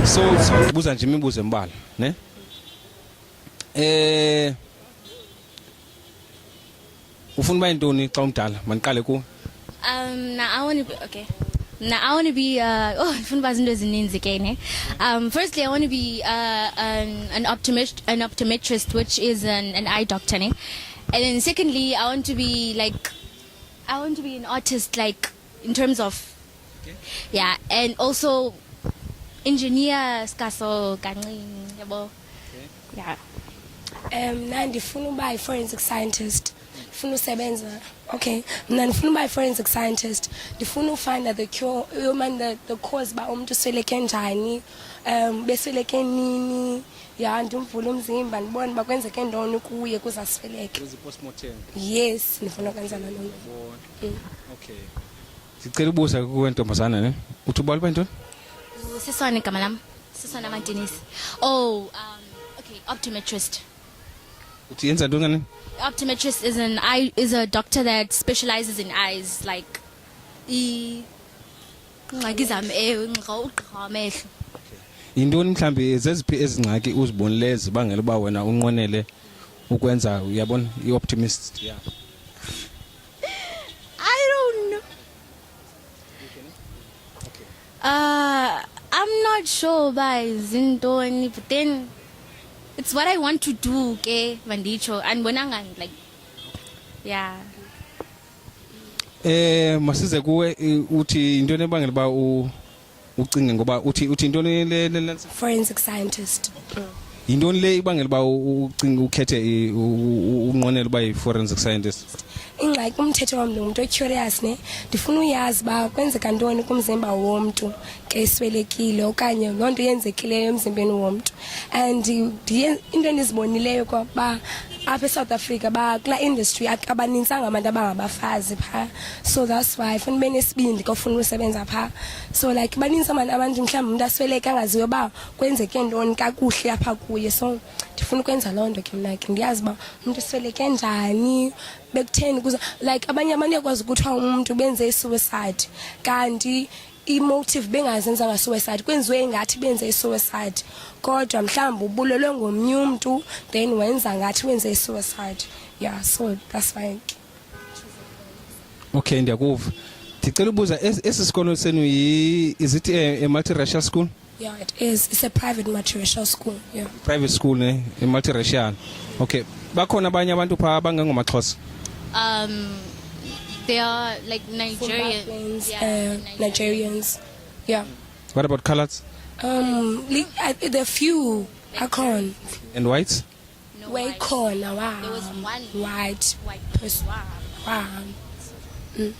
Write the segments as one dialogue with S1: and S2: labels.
S1: So buza nje imibuzo emibala ne ufuna uba yintoni xa umdala maniqale ku
S2: Now I want to be okay. Now I want to be firstly I want to be an optometrist, which is an eye doctor, ne? And then secondly I want to be an artist, like in terms of yeah, and also engineer skaso kancing yabo. Yeah.
S3: Mna ndifuna uba yi-forensic scientist. Ndifuna usebenza. Okay. Mna ndifuna uba yi-forensic scientist. Ndifuna ufind the cure, the cause ba umuntu sweleke njani, besweleke nini. Ya ndimvula umzimba ndibone bakwenzeke ntoni kuye kuze asweleke.
S1: postmortem.
S3: Yes, ndifuna ukwenza loo nto.
S1: Okay. Sicela ubuza kuwe ntombazana ne. Uthi ubala ba ntoni?
S2: Siswane igama lam. Siswane Martinez. Oh, okay, optometrist.
S1: Uthi yenza ntoni ngani?
S2: Optometrist is a doctor that specializes in eyes, like
S1: Yintoni mhlambi zeziphi ezingxaki uzibonile ezibangela uba wena unqonele ukwenza uyabona i-optimist yeah.
S2: I don't know. I'm not sure by zintoni, but then it's what I want to do, okay, Vandicho, and bonanga like yeah.
S1: Masize kuwe uthi intoni ebangela uba ucinge ngoba uthi intoni le
S3: Forensic scientist.
S1: Yintoni le ibangela uba ucinge ukhethe unqonela uba yi-forensic scientist?
S3: Ingxaki umthetho wami umuntu ocurious ne, ndifuna uyazi ba kwenzeka ntoni kumzimba womuntu ke iswelekile okanye loo nto yenzekileyo emzimbeni womuntu. And into endizibonileyo kwa apha eSouth Africa ba kula industry abanintsanga abantu abangabafazi pha, so that's why funa ube nesibindi kofuna usebenza pha. So like baninzi abantu mhlawumbe umuntu asweleke angaziwe ba kwenzeke ntoni kakuhle apha kuye, so ndifuna ukwenza loo nto ke mna ke ndiyazi ba umuntu asweleke njani bekutheni kuza like abanye abantu yakwazi ukuthiwa umuntu benze i-suicide kanti i-motive bengazenzanga suicide, kwenziwe ngathi benze i-suicide kodwa mhlawumbe ubulelwe ngomnye umuntu then wenza ngathi wenze i-suicide. Yeah, so that's fine.
S1: Okay, ndiyakuva. Ndicela ubuza esi sikolo senu is it a multiracial school?
S3: Yeah, it is. It's a private multiracial school. Yeah.
S1: Private school ne, a multiracial. Okay. Bakhona abanye abantu pha abangengomaXhosa?
S2: They are like Nigerians.
S3: Yeah, Nigerians. Yeah.
S1: What about colors?
S3: There are few. Akon.
S1: And whites?
S2: No,
S3: Way
S2: white.
S3: corn.
S2: There was one
S3: white
S2: person.
S3: Wow.
S1: And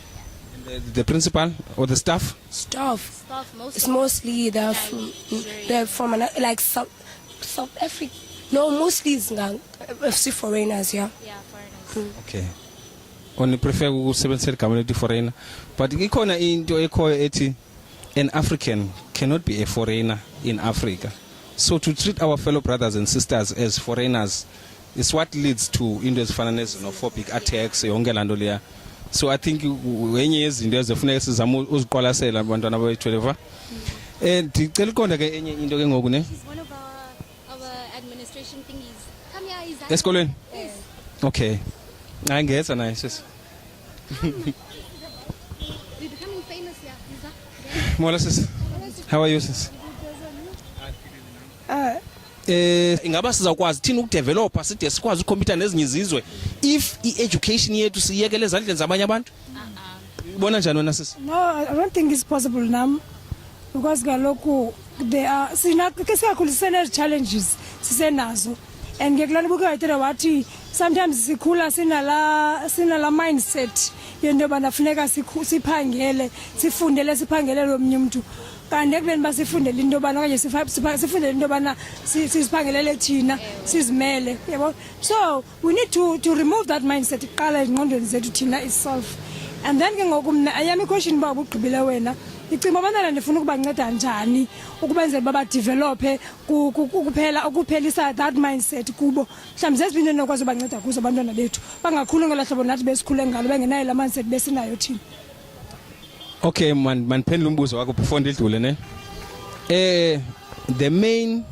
S1: the principal or the staff?
S3: Stuff.
S2: Mostly.
S3: It's mostly they're from like South Africa. No, mostly it's foreigners. Yeah.
S2: Yeah, foreigners.
S1: Okay. Only prefer ukusebenzisa igama foreigner, but ikhona into ekhoyo ethi an African cannot be a foreigner in Africa. So to treat our fellow brothers and sisters as foreigners is what leads to into ezifana nezonophobic attacks yonke lanto leya. So I think enye yezinto ezifuneka sizama uziqwalasela abantwana bethu ndicela uqonda ke enye into ke ngoku ne.
S2: She's one of our administration thingies. Come here, Izana.
S1: Esikolweni?
S2: Yes.
S1: Okay. Ngeza naye sis.
S2: We're becoming famous here, Iza.
S1: Mola sis. How are you sis? Ingaba sizakwazi thina ukudevelopa side sikwazi ukhompyutha nezinye izizwe if i-education yethu siyekele ezandleni zabanye abantu? Ubona njani wena sis?
S4: No, I don't think it's possible now because kaloku there are sinakhulu challenges sisenazo and ngekulana buke wayitela wathi sometimes sikhula sinala mindset yento yobana funeka siphangele siphangele lo mnye umuntu kanti ekuleni basifundele into yobana okanye sifundele into yobana siziphangelele thina sizimele yabo. So we need to remove that mindset iqala engqondweni zethu thina itself. And then ke ngoku mina ayami question ba ubugqibile wena icimba abantwana ndifuna ukubanceda njani ukubenzela baba develop ukuphelisa that mindset kubo mhlawumbe zezibintu enokwazi ubanceda kuzo abantwana bethu bangakhulu ngelahlobo nathi besikhule ngalo bengenayo la mindset besinayo thina.
S1: Okay man, maniphendula umbuzo wakho before ndidlule ne. The main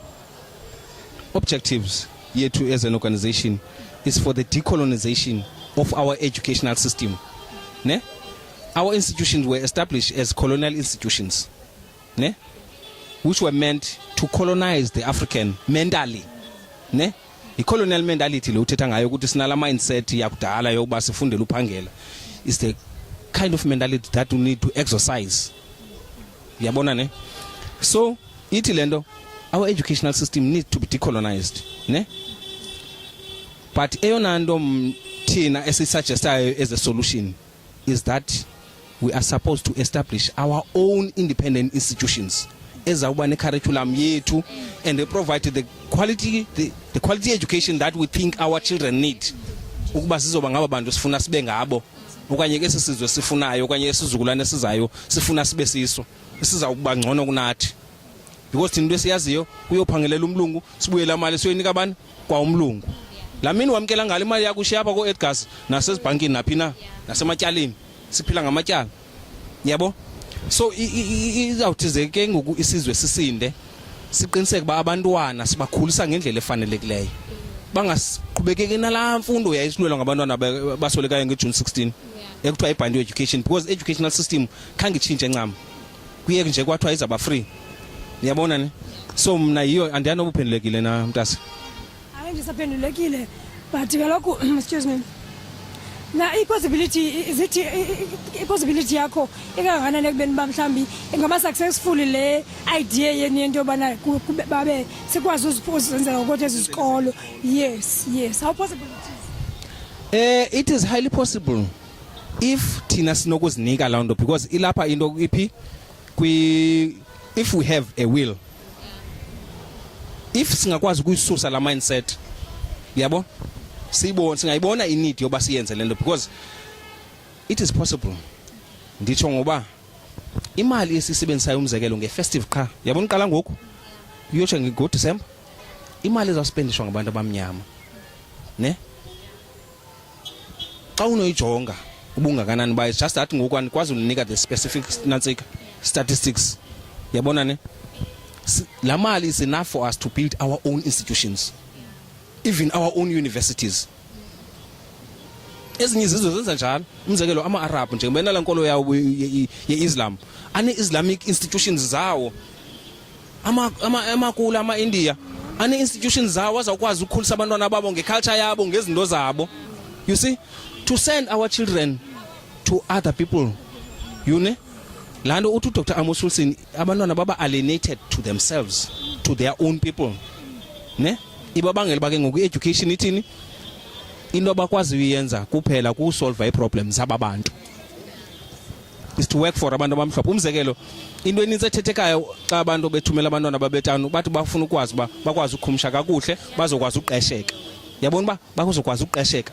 S1: objectives yethu as an organization is for the decolonization of our educational system. Ne? Our institutions were established as colonial institutions, ne? Which were meant to colonize the African mentally. Ne? The colonial mentality lo uthetha ngayo ukuthi sinala mindset yakudala yokuba sifundele uphangela is the kind of mentality that we need to exercise. Yabona ne? So ithi lento, our educational system needs to be decolonized, ne? But eyona nto thina esisuggestayo as a solution is that we are supposed to establish our own independent institutions ezawuba ne curriculum yethu and they provide the quality education that we think our children need ukuba sizoba ngaba bantu sifuna sibe ngabo okanye ke sisizwe sifunayo okanye isizukulwane esizayo sifuna sibe siso sizawuba ngcono kunathi because thina into siyaziyo kuyophangelela umlungu sibuye la mali siyoyinika abantu kwa umlungu lamini wamkela ngale imali yakho ushiyapha ko Edgars nasezibhankini naphina nasematyaleni siphila ngamatyala yabo. So izawuthi ke ngoku isizwe sisinde siqiniseke ba abantwana sibakhulisa ngendlela efanelekileyo bangasiqhubekeki nala mfundo yayisilwelwa ngabantwana basolekayo ngeJune 16 ekuthiwa ibhandi education because educational system khange itshintshe ncam kuyeke nje kwathiwa izaba free. Niyabona ne? So mna yiyo andiyanobuphendulekile na mntasi.
S4: Hayi ndisaphendulekile but kaloku excuse me. Na i-possibility yakho inganganani ekubeni ba mhlambi ingaba successful le idea yeni into yobana babe sikwazi uzenzela ukuthi ezikolo. Yes, how possible it is?
S1: It is highly possible if thina sinokuzinika laa nto because ilapha into iphi if we have a will, if singakwazi ukuyisusa la mindset yabo singayibona inidi yoba siyenze lento because it is possible. Nditsho ngoba imali esisebenzisayo umzekelo ngefestive qha yabona uqala ngoku uyotsho ngo December imali ezawuspendishwa ngabantu abamnyama ne xa unoyijonga ubungakanani bayo just that ngoku andikwazi unika the specific statistics yabona ne la mali is enough for us to build our own institutions, even our own universities. Ezinye izizwe zenza njalo umzekelo ama-Arab nje ngibena la nkolo yawo ye-Islam ane-Islamic institutions zawo amakula ama-India ane-institutions zawo azawukwazi ukukhulisa abantwana babo ngeculture yabo ngezinto zabo. You see, to send our children to other people, you know, laa nto uthi uDr Amos Wilson abantwana baba alienated to themselves, to their own people ne ibabangela bake ngoku education ithini into abakwazi uyenza kuphela kusolve i-problems ababantu is to work for abantu abamhlophe. Umzekelo into eninzi ethethekayo xa abantu bethumela abantwana babetanu bathi bafuna ukwazi uba bakwazi ukukhumsha kakuhle bazokwazi uqesheka. Yabona uba bazokwazi uqesheka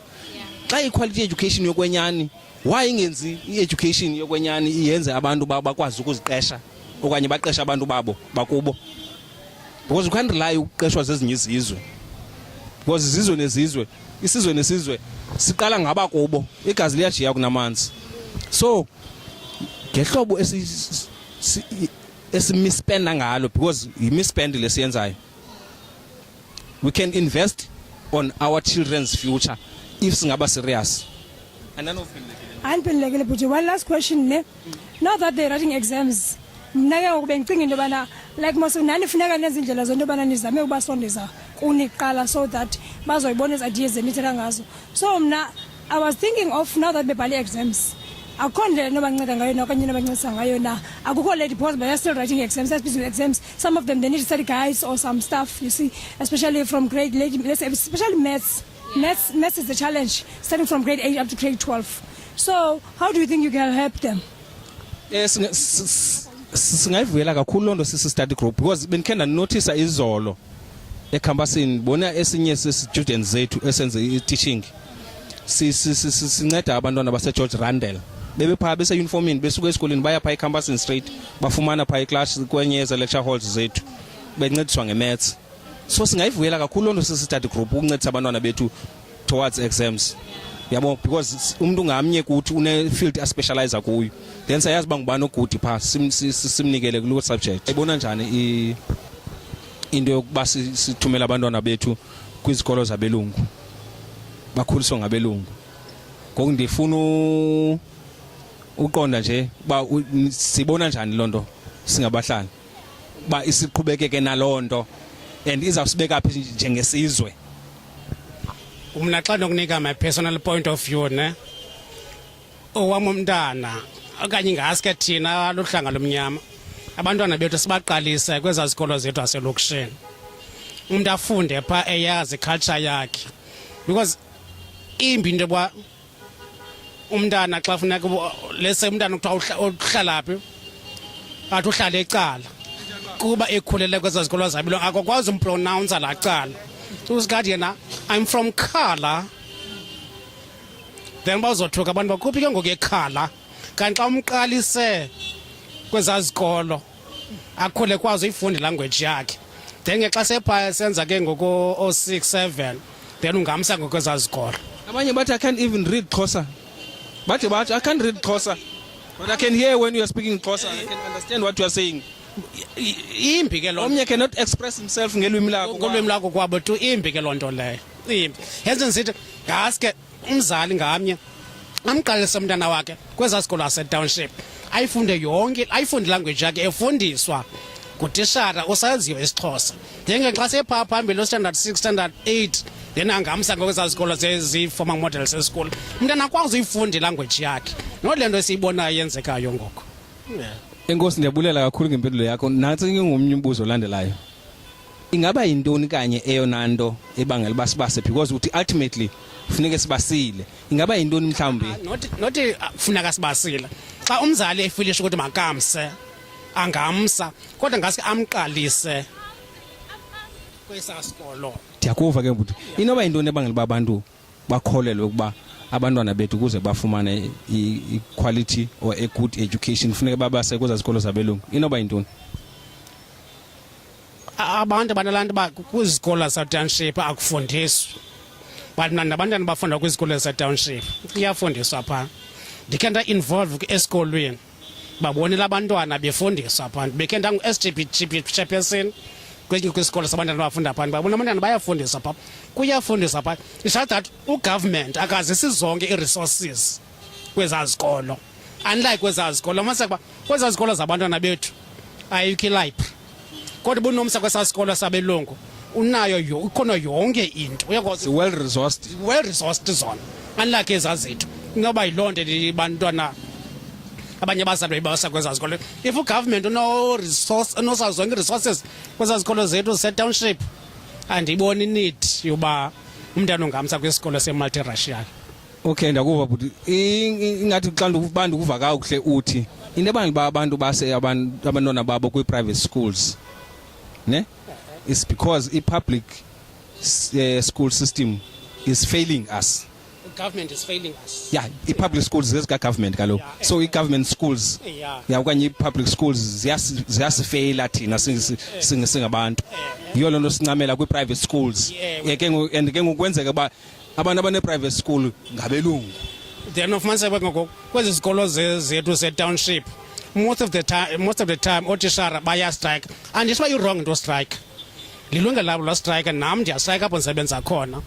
S1: xa i-quality education yokwenyani why ingenzi i-education yokwenyani iyenze abantu bakwazi ukuziqesha okanye baqesha abantu babo bakubo because you can't rely ukuqeshwa zezinye izizwe because izizwe nezizwe isizwe nesizwe siqala ngaba kubo igazi liyajiya kunamanzi. So ngehlobo esimispenda ngalo because yimispend lesiyenzayo we can invest on our children's future if singaba serious.
S4: Aniphendulekile but one last question ne now that they're writing exams mna ke ngoku bengicinga into yobana like mos nani funeka nenze indlela zonto yobana nizame ubasondeza kuniqala so that bazoyibona ezi ideas zenithetha ngazo. So mna I was thinking of now that bebhale exams akukho ndlela nobanceda ngayo okanye nobancedisa ngayo na akukho late because they're still writing exams, especially exams. Some of them they need to study guides or some stuff, you see, especially from grade late, especially maths. Maths is the challenge starting from grade 8 up to grade 12. So how do you think you can help them?
S1: Singayivuyela kakhulu loo nto sisi-study group because benikhe ndanotisa izolo ecampusini bona esinye sesi-students zethu esenze i-teaching sinceda abantwana base-George Randall bebephaa bese-uniformini besuka esikoleni baya phaa ecampusini straight bafumana phaa iclass kwenye eze-lecture halls zethu bencediswa nge-maths. So singayivuyela kakhulu loo nto sisi-study group ukuncedisa abantwana bethu towards exams yabo, because umuntu ngamnye kuthi une field aspecialize kuyo, then sayazi bangubani ogudi pass simnikele kulo subject. Ayibona njani into yokuba sithumela abantwana bethu kwizikolo zabelungu bakhuliswa ngabelungu? Ngoku ndifuna uqonda nje ba sibona njani lonto singabahlali ba isiqhubekeke nalonto and izawusibeka phi njengesizwe.
S5: Umna xa nokunika my personal point of view ne owam umntana okanye ngaske thina luhlanga lomnyama abantwana bethu sibaqalise kweza zikolo zethu aselokishini umuntu afunde pha eyazi culture yakhe, because imbi into kwa umntana xa funeka lese umntana kuthiwa uhlala phi athi uhlala ecala kuba ekhulele kweza zikolo zabilo akakwazi umpronounce la cala usigathi yena I'm from Khala, then bazothuka abantu bakuphi ke ngoku eKhala, kanti xa umqalise kweza zikolo akhule kwazi uyifunde language yakhe, then ngexa sepha senza ke ngoko 06-7 then ungamsa ngokweza zikolo.
S1: Abanye bathi I can't even read Xhosa. Bathi I can't read Xhosa, but I can hear when you are speaking Xhosa. I can understand what you are saying.
S5: Imbi ke lo
S1: omnye cannot express himself ngelwimi lakho
S5: ngolwimi lakho kwabo tu. Imbi ke lonto leyo, imbi. Yenze nisithi ngaske umzali ngamnye amqalise umntana wakhe kweza zikolo ase-township ayifunde yonke, ayifunde language yakhe efundiswa ngutishara osaziyo isiXhosa, njengexa sepha phambili standard 6 standard 8 then angamsa ngokweza zikolo zezi-formal models esikolo umntana akwazi uyifunda ilanguage yakhe. Nole nto esiyibonayo yenzekayo ngoko.
S1: Enkosi, ndiyabulela kakhulu ngempendulo yakho. Nansi ngomnye umbuzo olandelayo, ingaba yintoni kanye eyona nto ebangela uba sibase, because uthi ultimately funeka sibasile, ingaba yintoni mhlawumbi?
S5: Not funeka sibasile xa umzali efilisha ukuthi makamse angamsa, kodwa ngaske amqalise kwesa sikolo.
S1: Ndiyakuva ke mbuti, inoba yintoni ebangela uba abantu bakholelwe ukuba abantwana bethu kuze bafumane i-quality or a good education funeka babase kweza zikolo zabelungu? Inoba yintoni?
S5: Abantu banalantu ba kwizikolo za-township akufundiswa, but nabantwana bafunda kwizikolo za-township iyafundiswa phaa. Ndikhe nda-involve esikolweni babonela abantwana befundiswa phaa, bekhe ndangu-SGP chairperson kwisikolo sabantwana abafunda phaa, babona abantwana bayafundiswa phaa, kuyafundiswa phaa. It's just that ugovernment akazisi zonke i-resources kweza zikolo, unlike kweza zikolo masekuba kweza zikolo zabantwana bethu ayikho i-library, kodwa bunomsa kwesa sikolo sabelungu unayo ukhona yonke into, uyakwazi
S1: well resourced
S5: zona, unlike eza zethu. Inoba yiloo nto bantwana abanye abazali bebasa kweza zikolo. If ugovernment unosazo zonke i-resources kweza zikolo zethu ze-township, andiyiboni need yoba umntana ungamsa kwisikolo se-multiracial.
S1: Okay, ndakuva but ingathi xa ndikuva kakuhle uthi into ebangela uba abantu base abantwana babo kwi-private schools ne is because i-public school system is failing us.
S5: The government is failing us.
S1: Yeah, i-public schools zezika-government kaloku. So i-government schools okanye i-public schools ziyasifeyila thina singabantu. Yiyo loo nto sincamela kwi-private schools. And ke ngokwenzeka uba abantu abane-private school ngabelungu.
S5: Then ufumaniseka ngoku kwezi zikolo zethu ze-township most of the time ootishara bayastrike. Andithi uba you-wrong into strike, lilungelo labo lastrike, nam ndiyastrike apho ndisebenza khona.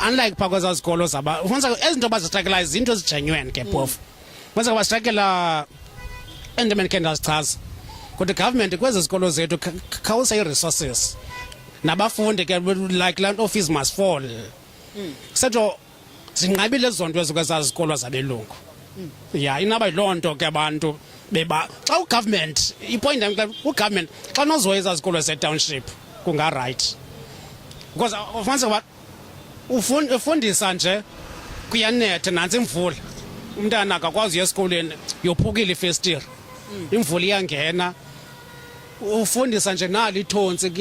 S5: Unlike phaa kweza zikolo ufumaniseka ezi nto bazistrikelayo zinto ezigenuine ke phofu. Ufumaniseka bastrikela endimeni khe ndazichaza kodwa i-government kwezi zikolo zethu khawuse i-resources nabafundi ke like land office must fall. Kusetsho zinqabile ezo nto ezikweza zikolo zabelungu. Ya inaba yiloo nto ke abantu xa ugovernment ipoint ugovernment xa nozoyeza izikolo ze-township kunga-right, because ufumaniseka uba ufundisa nje kuyanetha nantsi imvula umntana akakwazi uya esikolweni yophukile ifestire, imvula iyangena, ufundisa nje nalo ithontsi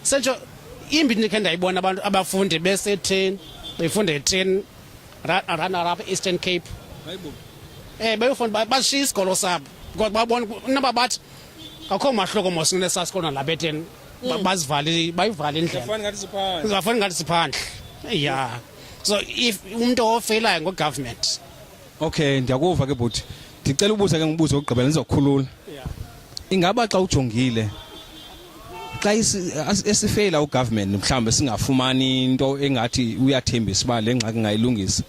S5: setsho imbi ndikhe ndayibona abantu abafundi bese-10 befunda e-10 runner up Eastern Cape bayofunda bashiya isikolo sabo because babona naba bathi akho mahloko mosinesa sikolo nalapha e-10 bayivale indlela zafana ngathi siphandle. Ya So if umuntu ofeyilayo ngogovernment.
S1: Okay, ndiyakuva ke bhuti. Ndicela ubuza ke ngibuzo ogqibela nizokukhulula. Ingaba xa ujongile xa esifeyila ugovernment mhlambe singafumani into engathi uyathembisa ba le ngxaki ngayilungisa.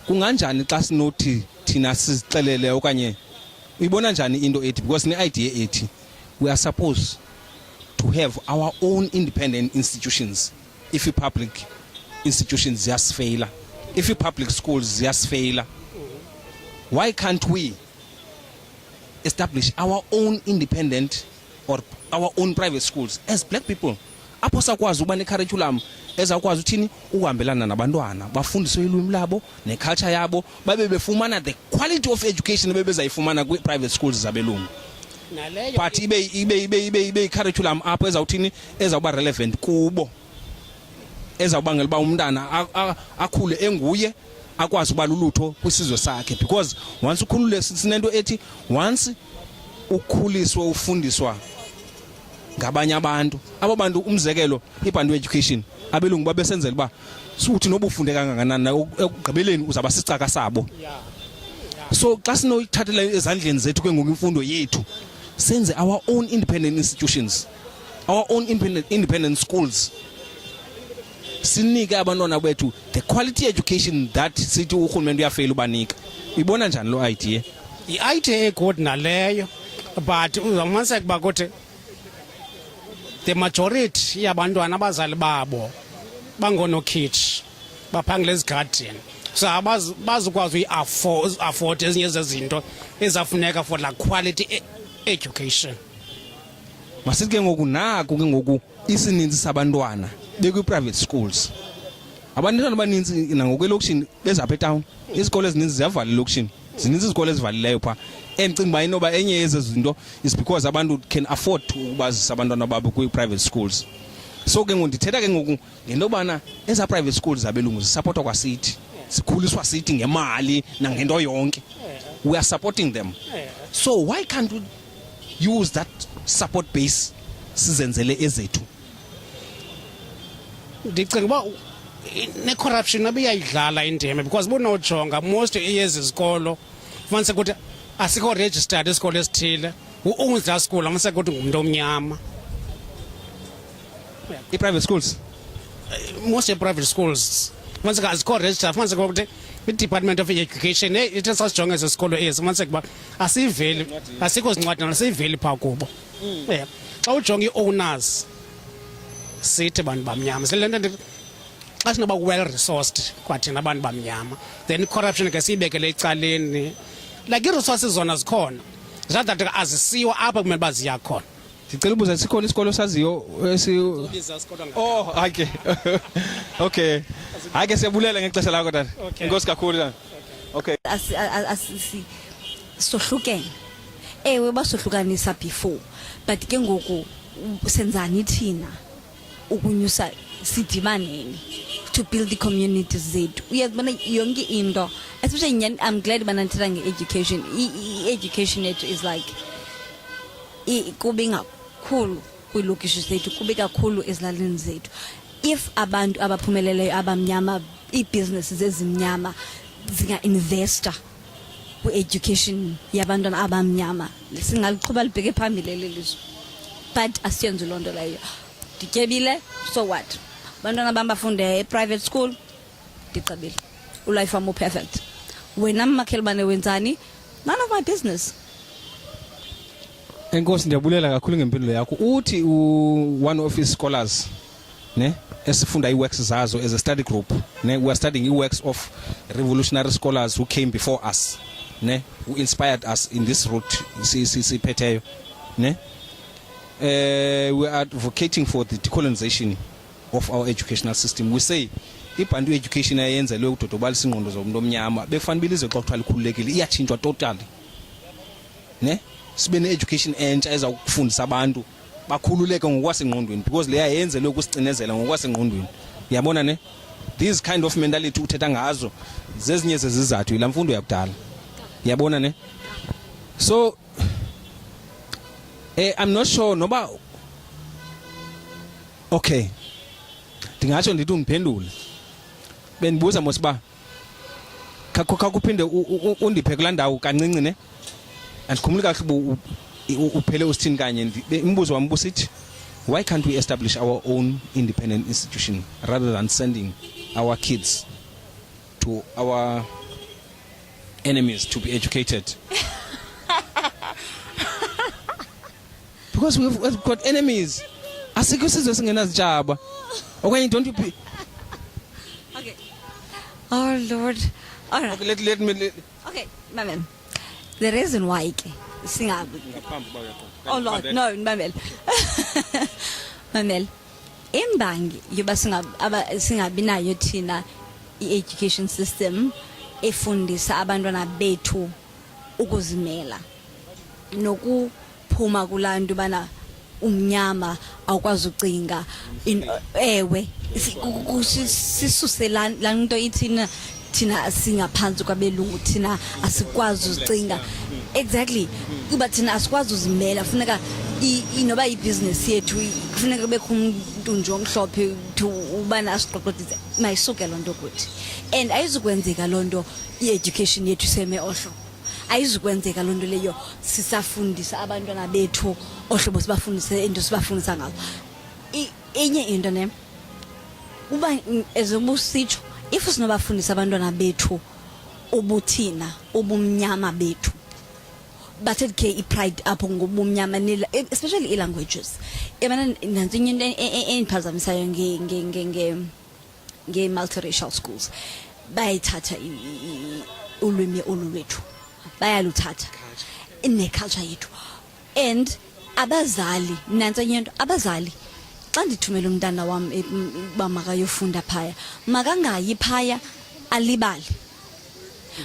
S1: Kunganjani xa sinothi thina sizixelele okanye uyibona njani into ethi because ne-idea ethi we are supposed to have our own independent institutions if public institutions ziyasifeyila, if public schools ziyasifeyila, why can't we establish our own independent or our own private schools as black people apho sakwazi ukuba ne-curriculum ezakwazi uthini ukuhambelana nabantwana bafundiswe ilwimi labo ne-culture yabo babe befumana the quality of education bebezayifumana kwi-private schools zabelungu but ibe i-curriculum apho ezawuthini ezawuba relevant kubo ezawubangela uba umntana akhule enguye akwazi ukuba lulutho kwisizwe sakhe because once ukhulule sinento ethi once ukhuliswe ufundiswa ngabanye abantu abo bantu umzekelo ibhandu education abelungu babesenzela uba suthi noba ufunde kangakanani ekugqibeleni uzaba sicaka sabo so xa sinoyithathela ezandleni zethu ke ngoku imfundo yethu senze our own independent institutions, our own independent schools, sinike abantwana bethu the quality education that sithi urhulumente uyafeyila ubanika. Uyibona njani lo idea?
S5: I-idea egod naleyo but uzawumaniseka uba kuthi the majority yabantwana abazali babo bangonokhitshi baphangela ezigadini so bazukwazi uyi-afford ezinye zezinto ezafuneka for la quality education.
S1: Masithi ke ngoku naku ke ngoku isininzi sabantwana bekwi-private schools abantwana abaninzi nangoku elokishini bezapha etown izikole ezininzi ziyavala elokishini zininzi izikole ezivalileyo phaa endicinga uba inoba enye yezo zinto is because abantu can afford ukubazisa abantwana babo kwi-private schools. So ke ngoku ndithetha ke ngoku ngento yobana eza private schools zabelungu zisapotwa kwasithi sikhuliswa sithi ngemali nangento yonke we are supporting them so why can't we use that support base sizenzele ezethu?
S5: Ndicinga uba ne-corruption abiyayidlala indima because bunojonga most yezi zikolo fumanise ukuthi asikho registered isikolo esithile u-owns that school afumanise ukuthi ngumntu omnyama.
S1: I-private schools
S5: Most private schools fumaniseka azikho registered fumaniseka ukuthi i-Department of Education ithi sasijonga ezi sikolo ezi fumaniseka uba asiyiveli asikho zincwadana asiyiveli phaa kubo. Xa ujonga ii-owners sithi bantu bamnyama sile nto xa sinoba well resourced kwathina abantu bamnyama then corruption ke siyibekele ecaleni like ii-resources zona zikhona just that azisiwa apha kumele uba ziya khona.
S1: ndicela ubuza sikhona isikolo saziyo oh okay okay hayi ke siyabulela ngexesha lakho tata inkosi kakhulu tata. Okay
S6: sohlukene ewe basohlukanisa before but ke ngoku senzani thina ukunyusa sidimaneni to build the communities zethu uyabona yonke into especially I'm glad banantira nge-education i-education yethu is like kube kakhulu kwiilokishi zethu kube kakhulu ezilalini zethu if abantu abaphumeleleyo abamnyama ii-businesses ezimnyama zinga-investa kwi-education yabantwana abamnyama singaliqhuba libheke phambili lelizwe but asiyenzi loo nto leyo. Ndityebile so what bantwana bam bafunde e-private school ndigqibile ulife wam perfect wena mmakhelwane wenzani none of my business.
S1: Enkosi ndiyabulela kakhulu ngempendulo yakho. Uthi one of his scholars ne esifunda i-works zazo as a study group ne we are studying i-works of revolutionary scholars who came before us ne who inspired us in this route siphetheyo ne we are advocating for the decolonization of our educational system. We say ibhantu education ayenzelwe ukudodobalisa ingqondo zomuntu omnyama befanele bilizwe xa kuthiwa likhululekile iyatshintshwa totally ne sibe ne-education entsha ezawufundisa abantu bakhululeke ngokwasengqondweni because leya yenzelwe ukusicinezela ngokwasengqondweni. Uyabona ne these kind of mentality uthetha ngazo zezinye zezizathu ila mfundo yakudala. Uyabona ne so I'm not sure noba okay ndingatsho ndithi undiphendule benibuza mosiba kakuphinde undiphe kulandawo kancinci ne andikhumuli kahle uphele usithini kanye imbuzo wami busithi why can't we establish our own independent institution rather than sending our kids to our enemies to be educated? Because we've got enemies. Asikho sizwe singenazijaba. Okay, don't you
S6: Okay. Oh Lord. All right.
S1: Okay, let me
S6: Okay, Mamel. The reason why Oh Lord, no, Mamel. Mamel. Imbangi yoba singabi nayo thina i-education system efundisa abantwana bethu ukuzimela nokuphuma kulantu bana umnyama awukwazi ucinga ewe sisusela lanto ithina singaphansi kwabelungu thina asikwazi ucinga exactly kuba thina asikwazi uzimela funeka inoba ibusiness yethu kufuneka kube umuntu nje omhlophe ubana asiqoqodise mayisuke lonto kuthi and ayizukwenzeka lonto i-education yethu seme ohlo ayizukwenzeka lonto leyo sisafundisa abantwana bethu ohlobo sibafundise into sibafundisa ngawo enye into ne uba ezobusitsho if sinobafundisa abantwana bethu ubuthina ubumnyama bethu but it ke pride apho ngobumnyama especially languages ebana nanzinye into eniphazamisayo nge multiracial schools bayithatha ulwimi olwethu bayaluthatha ne culture yethu and abazali nanzinye into abazali xa ndithumela umntana wami bamakayofunda phaya makangayi phaya alibali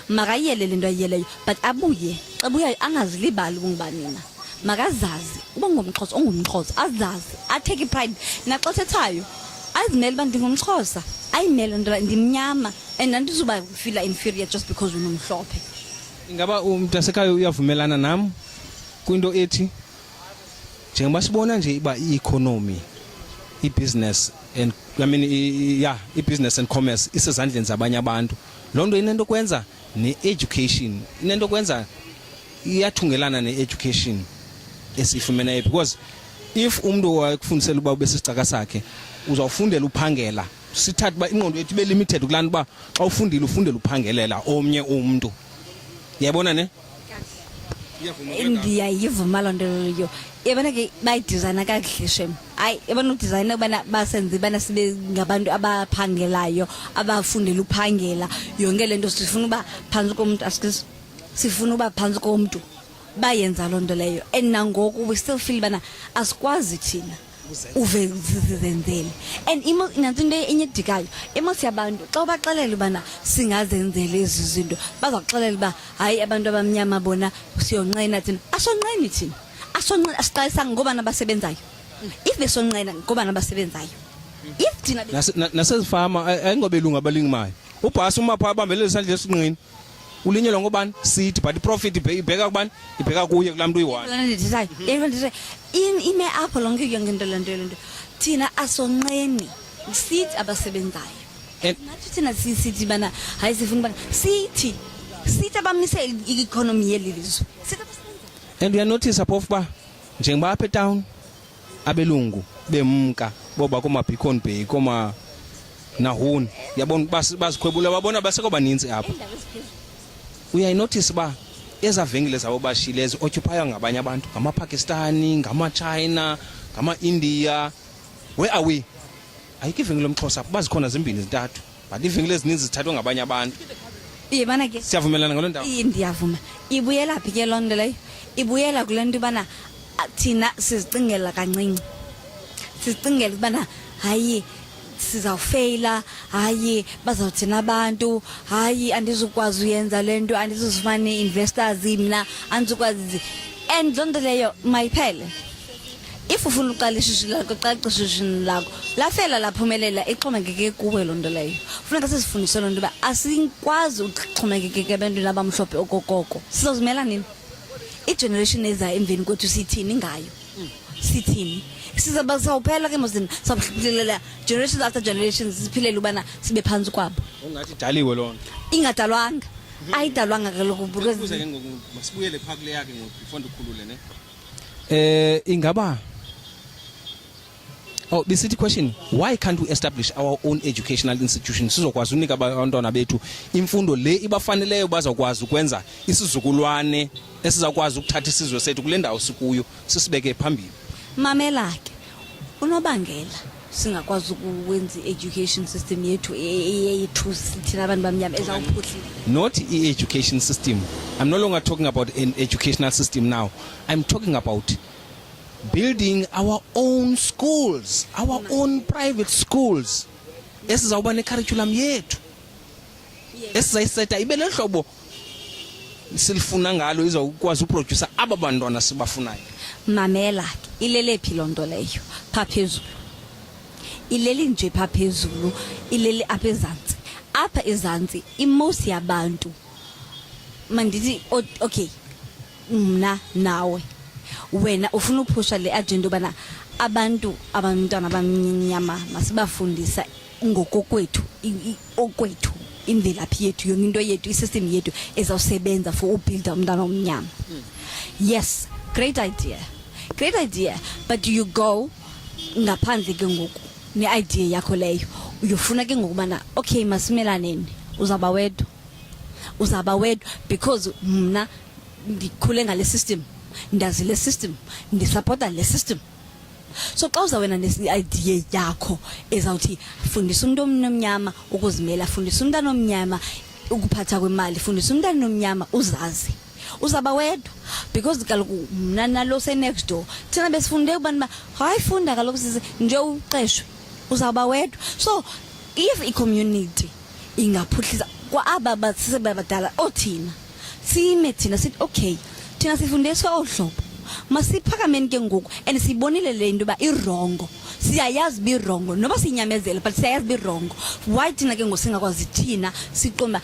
S6: makayele lento ayeleyo but abuye xa buya angazilibali ungibanina makazazi uba ngomXhosa ongumXhosa azazi atake pride naxa thethayo azimele ba ndingumXhosa ayimele ndimnyama and andizuba feel inferior just because unomhlophe.
S1: Ingaba umuntu asekhaya uyavumelana nami kwinto ethi njengoba sibona nje iba i-economy i-business and i-business and commerce isezandleni zabanye abantu lonto inento kwenza ne-education inento kwenza iyathungelana ne-education esifumeneyo because if umuntu wakufundisela uba ube sisicaka sakhe uzawufundela uphangela sithatha uba ingqondo yethu ibe limited kulana uba xa ufundile uphangelela omnye umuntu yabona ne
S6: ndiyayivuma loo nto leyo yabona ke bayidizayina kakuhle shem hayi yabona udizayina ubana basenze bana sibe ngabantu abaphangelayo abafundela uphangela yonke lento sifuna uba phansi komuntu sifuna uba phansi komuntu bayenza loo nto leyo and nangoku we still feel bana asikwazi thina uvezenzele and nanto enye edikayo emosi yabantu xa ubaxelela ubana singazenzela ezi zinto bazakuxelela uba hayi abantu abamnyama bona siyonqena thina asonqeni thina asonqena asiqalisanga ngoba nabasebenzayo if besonqena ngoba nabasebenzayo if thina
S1: nasezifama ayingobelungu abalingimayo ubhasi uma pha abambelele isandla esinqini ulinyelwa ngobani sithi but profit ibheka kubani ibheka kuye kulamntu uyi-1 ime
S6: apho lonke yonke into lento thina asonqeni sithi abasebenzayo nathi thina sithi bana hayi sifuna bana sithi abamise i-economy yelizwe sithi abasebenzayo
S1: and uyanotice apho uba njengoba apha etown abelungu bemka boba koma-Beacon Bay koma-Nahuni yabona bazikhwebula babona basekho baninzi apha uyayinotice uba ezavenkile zabo bashile ezi-occupywa ngabanye abantu ngamaPakistani ngama-China ngama-India where are we ayikho ivenkile lomXhosa apho bazikhona zimbini zintathu but ivenkile ezininzi zithathwe ngabanye abantu
S6: yebana ke
S1: siyavumelana ngaloo ndawo
S6: ndiyavuma ibuyela phi ke loo nto leyo ibuyela kule nto ubana thina sizicingela kancinci sizicingela ubana hayi sizawufeyila hayi bazawuthina abantu hayi andizukwazi uyenza lento andizuzifana investors mna andizukwazi and loo nto leyo mayiphele if ufuna uqala ishishini lakho qala ishishini lakho lafela laphumelela ixhomekeke kuwe loo nto leyo funeka sizifundise loo nto uba asikwazi uxhomekeke ebantwini abamhlophe okokoko sizawuzimela nini igeneration ezayo emveni kwethu siyithini ngayo sithini sizaba sawuphela ke mos sabhlilela generations after generations siphilela ubana sibe phansi kwabo
S1: ungathi daliwe lona
S6: ingadalwanga ayidalwanga kaloku because
S1: kuze ke ngoku masibuyele pha kule yakhe ngoku before ndikhulule ne ingaba oh bisithi question why can't we establish our own educational institutions sizokwazi unika abantwana bethu imfundo le ibafaneleyo bazakwazi ukwenza isizukulwane esizakwazi ukuthatha isizwe sethu kule ndawo sikuyo sisibeke phambili
S6: mamela ke unobangela singakwazi ukwenza education system yethu eyethu thina abantu bamnyama ezawuphuhlile
S1: not education system. I'm no longer talking about an educational system now. I'm talking about building our own schools, our own private schools. Esizawuba ne curriculum yethu. Esizayiseta ibe lehlobo silifuna ngalo izawukwazi uproduce aba bantwana sibafunayo.
S6: Mamela ilele philonto leyo phaphezulu. Ilele nje phaphezulu, ilele apha ezantsi. Apha ezantsi imosi yabantu mandithi okay mna nawe wena ufuna uphusha le agenda bana abantu abantwana abamnyama masibafundisa ngokokwethu okwethu imvelaphi yethu yonke into yethu isystem yethu ezawusebenza for ubuild umntana omnyama. Yes, great idea, but you go ngaphandle ke ngoku ne idea yakho leyo uyofuna ke ngokubana okay masimelaneni uzaba wedwa because mna ndikhule ngale system ndazi le system ndisupporta le system. So xa uzawena nesi idea yakho ezawuthi fundisa umuntu omnyama ukuzimela, fundisa umntana omnyama ukuphatha kwemali, fundisa umntana omnyama uzazi uzaba wedwa because kaloku mna nalo se next door thina besifunde ubani hayi funda kaloku nje uqeshwe uzaba wedwa. So if I community ingaphuhlisa kwa aba basebabadala othina sime thina sithi okay thina sifundiswa ohlobo masiphakameni ke ngoku and sibonile le nto ba irongo siyayazi birongo noba sinyamezela but siyayazi birongo. Why thina ke ngosingakwazi thina siqomba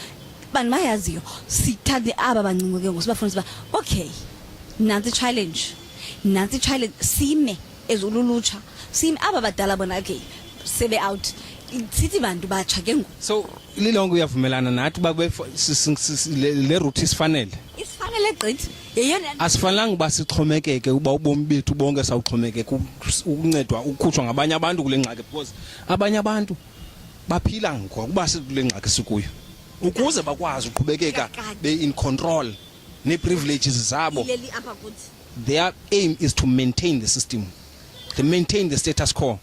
S6: bani bayaziyo sithathe aba bancinci ke ngosibafundisa ba okay nanti challenge sime ezululutsha sime aba badala bona okay sebe out sithi bantu batsha ke ngoku.
S1: So lilonke uyavumelana nathi babe le route isifanele
S6: gqithi yeyona
S1: asifanelanga basixhomekeke uba ubomi bethu bonke sawuxhomekeke ukuncedwa ukukhutshwa ngabanye abantu kule ngxaki because abanye abantu baphila ngokuba sikule ngxaki sikuyo ukuze bakwazi uqhubekeka be in control ne privileges zabo. Their aim is to maintain the system, to maintain the status quo.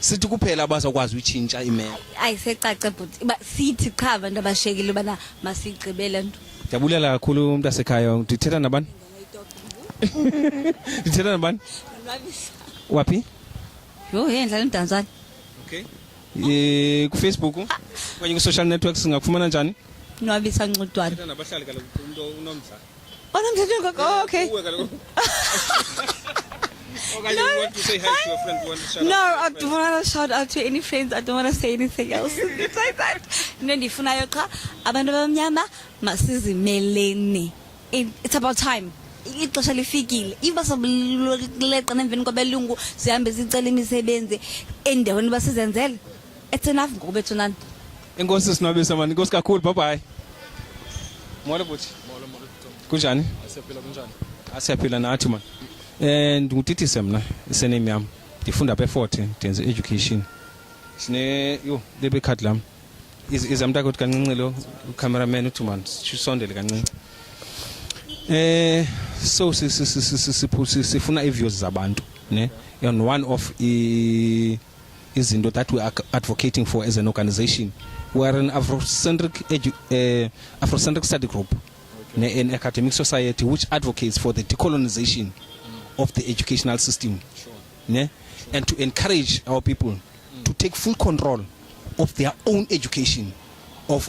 S1: Sithi kuphela abazakwazi utshintsha imeko.
S6: Ayisecace but sithi cha abantu abashekile bana masigqibele nto.
S1: Ndiyabulela kakhulu umuntu asekhaya. Ndithetha nabani? Ndithetha nabani? Waphi?
S6: Yo yendlala eMdantsane.
S1: Okay. Ku Facebook kwenye ku social networks ngakufumana njani?
S6: Nwabisa Ncudwane.
S1: Ndithetha nabahlali kaloku umuntu unomdla.
S6: Onomdla okay.
S1: Okay, you want to say hi to your friend? You want to shout out?
S6: No, I don't want to shout out to any friends. I don't want to say anything else. It's like that. Ndifuna yo cha abantu abamnyama masizimeleni. It's about time. Ixesha lifikile. Iba sobuleqa nemveni kwabelungu sihambe sicela imisebenzi endaweni basizenzele. It's enough ngobethu nani.
S1: Enkosi sinwabisa mani. Inkosi kakhulu. Bye bye. Molo buthi. Molo. Kunjani?
S7: Asiyaphila kunjani?
S1: Asiyaphila nathi man. Ngutithise mina isename yami ndifunda apha eFort ndenze education sine yo lebe card lami izamnta kodwa kancinci lo cameraman uthi man sisondele kancinci so sifuna iviews zabantu ne and one of izinto that we are advocating for as an organization. We are an Afrocentric study group, okay, an academic society which advocates for the decolonization of the educational system,
S7: sure,
S1: ne? Sure, and to encourage our people to take full control of their own education, or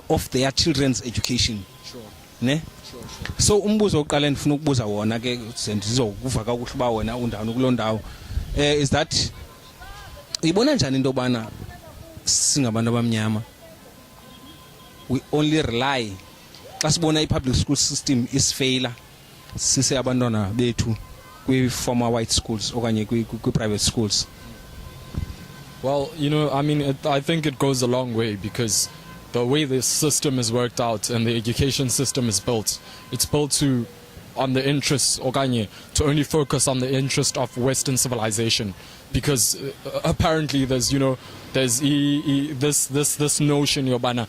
S1: of their children's education,
S7: sure,
S1: ne?
S7: Sure.
S1: So umbuzo oqala ndifuna ukubuza wona ke sendizokuva kakuhle ba wena undawo kulondawo is that ibona njani into bana singabantu abamnyama we only rely xa sibona i-public school system is failure sise abantwana bethu kwi-former white schools okanye kwi-private schools?
S7: Well, you know, I mean, I think it goes a long way because the way the system is worked out and the education system is built, it's built on the interests, okanye, to only focus on the interest of Western civilization. Because apparently there's, you know, there's this notion, yobana,